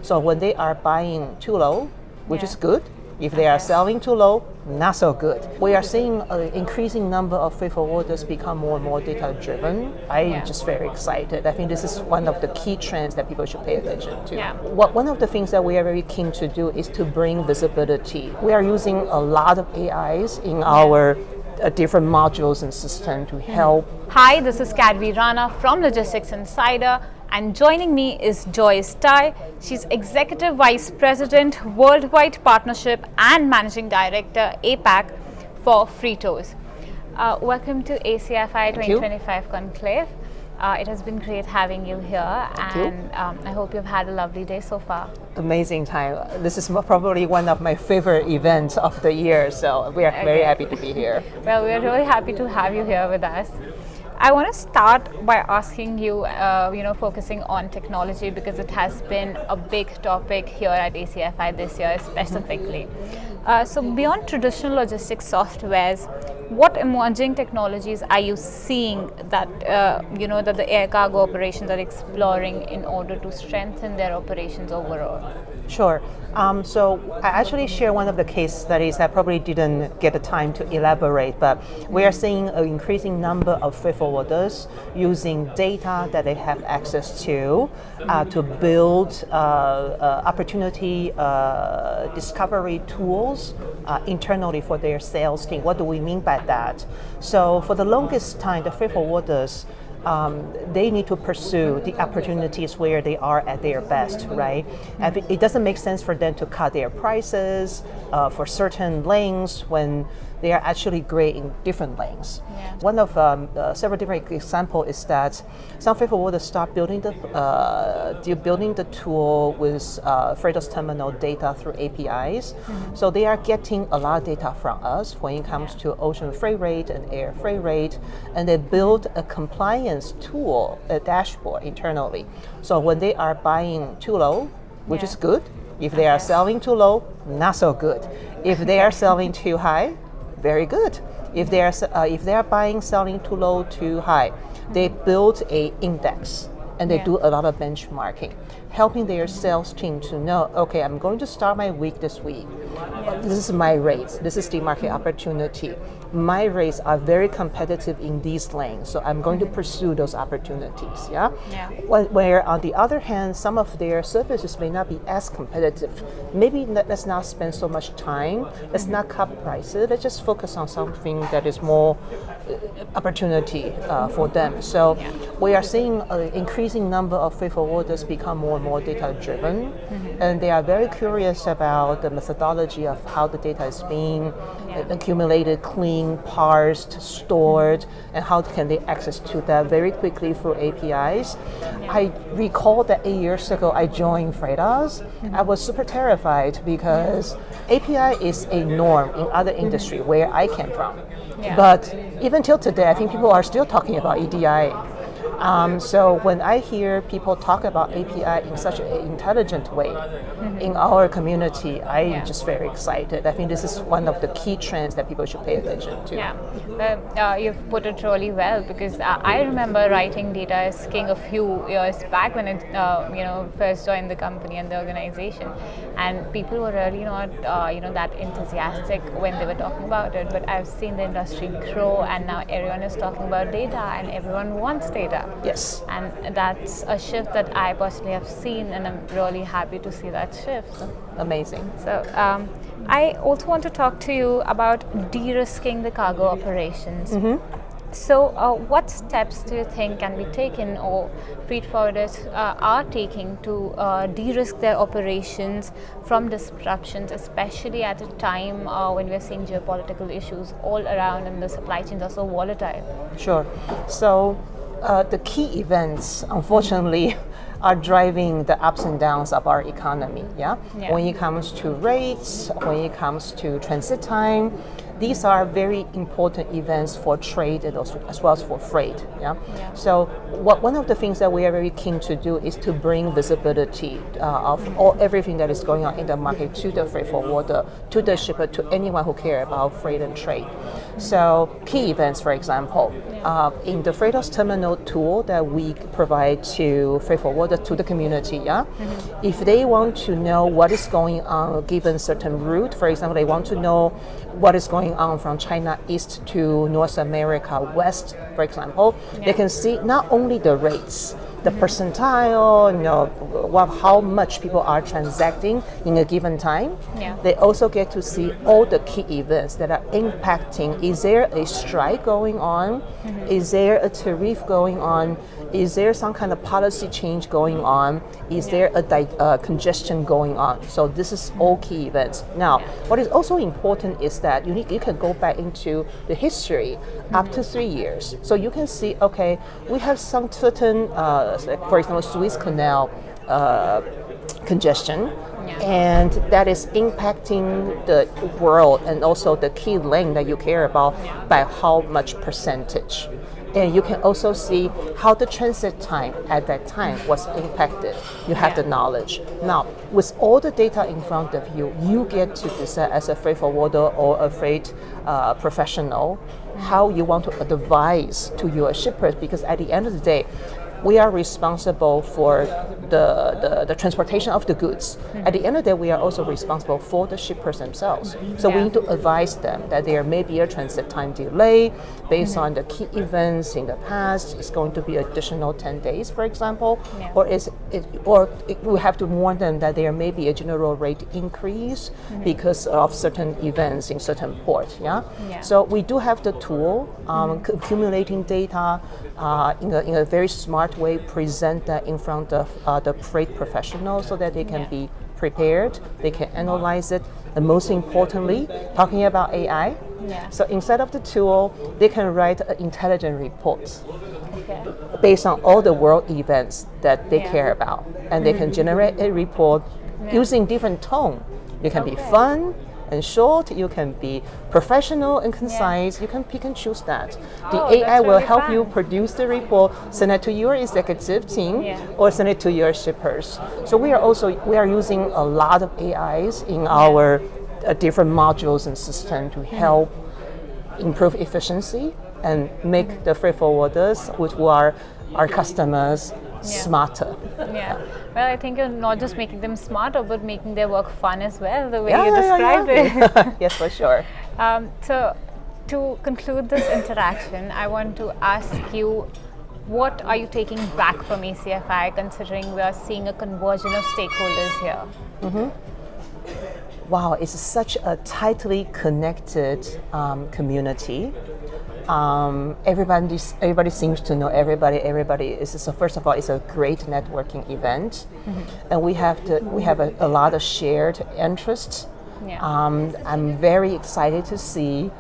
So when they are buying too low, which is good. If they are selling too low, not so good. We are seeing an increasing number of freight forwarders become more and more data driven. I'm just very excited. I think this is one of the key trends that people should pay attention to. One of the things that we are very keen to do is to bring visibility. We are using a lot of AIs in our different modules and systems to help. Hi, this is Kadvi Rana from Logistics Insider. And joining me is Joyce Tai. She's Executive Vice President, Worldwide Partnership and Managing Director, APAC for Freightos. Welcome to ACFI 2025 Conclave. It has been great having you here, and I hope you've had a lovely day so far. Amazing time. This is probably one of my favorite events of the year, so we are very happy to be here. Well, we are really happy to have you here with us. I want to start by asking you, focusing on technology because it has been a big topic here at ACFI this year specifically. So beyond traditional logistics softwares, what emerging technologies are you seeing that that the air cargo operations are exploring in order to strengthen their operations overall? Sure. So I actually share one of the case studies that probably didn't get the time to elaborate, but we are seeing an increasing number of freight forwarders using data that they have access to build opportunity discovery tools internally for their sales team. What do we mean by that? So for the longest time, the freight forwarders they need to pursue the opportunities where they are at their best, right? And it doesn't make sense for them to cut their prices for certain lanes when they are actually great in different lanes. One of several different examples is that some freight forwarders start building the tool with Freightos terminal data through APIs. So they are getting a lot of data from us when it comes to ocean freight rate and air freight rate, and they build a compliance tool, a dashboard internally. So when they are buying too low, which is good. If they are selling too low, not so good. If they are selling too high, very good. If they are buying, selling too low, too high, they build a index and they do a lot of benchmarking, helping their sales team to know, okay, I'm going to start my week this week. This is my rates. This is the market opportunity. My rates are very competitive in these lanes, so I'm going to pursue those opportunities. Where on the other hand, some of their services may not be as competitive. Maybe let's not spend so much time. Let's not cut prices. Let's just focus on something that is more opportunity for them. So we are seeing an increasing number of freight forwarders become more and more data driven, and they are very curious about the methodology of how the data is being accumulated, cleaned, parsed, stored, and how can they access to that very quickly through APIs. I recall that 8 years ago I joined Freightos. I was super terrified because API is a norm in other industry where I came from. But even till today, I think people are still talking about EDI. So when I hear people talk about API in such an intelligent way in our community, I'm just very excited. I think this is one of the key trends that people should pay attention to. You've put it really well because I remember writing data as king a few years back when I first joined the company and the organization, and people were really not that enthusiastic when they were talking about it. But I've seen the industry grow, and now everyone is talking about data, and everyone wants data. Yes. And that's a shift that I personally have seen, and I'm really happy to see that shift. Amazing. So I also want to talk to you about de-risking the cargo operations. So what steps do you think can be taken or freight forwarders are taking to de-risk their operations from disruptions, especially at a time when we're seeing geopolitical issues all around and the supply chains are so volatile? Sure. So the key events, unfortunately, are driving the ups and downs of our economy. When it comes to rates, when it comes to transit time, these are very important events for trade and also, as well as for freight. So one of the things that we are very keen to do is to bring visibility of everything that is going on in the market to the freight forwarder, to the shipper, to anyone who care about freight and trade. So key events, for example, in the Freightos terminal tool that we provide to freight forwarder, to the community, if they want to know what is going on given certain route, for example, they want to know what is going on from China east to North America west, for example, they can see not only the rates, the percentile, how much people are transacting in a given time. They also get to see all the key events that are impacting. Is there a strike going on? Is there a tariff going on? Is there some kind of policy change going on? Is there a congestion going on? So this is all key events. Now, what is also important is that you can go back into the history up to 3 years. So you can see, okay, we have some certain, for example, Suez Canal congestion, and that is impacting the world and also the key lane that you care about by how much percentage. And you can also see how the transit time at that time was impacted. You have the knowledge. Now, with all the data in front of you, you get to decide as a freight forwarder or a freight professional how you want to advise to your shippers, because at the end of the day, we are responsible for the transportation of the goods. At the end of the day, we are also responsible for the shippers themselves. So we need to advise them that there may be a transit time delay based on the key events in the past. It's going to be additional 10 days, for example, or we have to warn them that there may be a general rate increase because of certain events in certain ports. So we do have the tool, accumulating data in a very smart way, present that in front of the freight professionals so that they can be prepared, they can analyze it, and most importantly, talking about AI. So instead of the tool, they can write intelligent reports based on all the world events that they care about, and they can generate a report using different tone. You can be fun and short, you can be professional and concise, you can pick and choose that. The AI will help you produce the report, send it to your executive team, or send it to your shippers. So we are using a lot of AIs in our different modules and systems to help improve efficiency and make the freight forwarders, who are our customers, smarter. Well, I think you're not just making them smarter, but making their work fun as well, the way you described it. Yes, for sure. So to conclude this interaction, I want to ask you, what are you taking back from ACFI, considering we are seeing a convergence of stakeholders here? Wow, it's such a tightly connected community. Everybody seems to know everybody is, so first of all, it's a great networking event, and we have a lot of shared interests. I'm very excited to see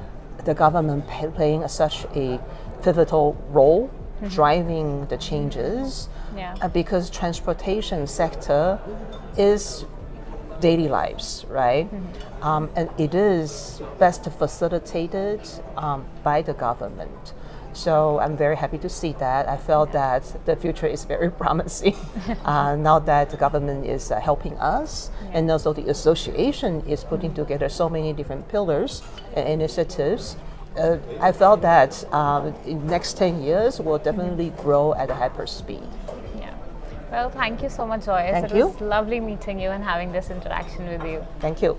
the government playing such a pivotal role, driving the changes, because transportation sector is daily lives, right? And it is best facilitated by the government. So I'm very happy to see that. I felt that the future is very promising now that the government is helping us, and also the association is putting together so many different pillars and initiatives. I felt that in the next 10 years will definitely grow at a hyper speed. Well, thank you so much, Joyce. Thank you. It was lovely meeting you and having this interaction with you. Thank you.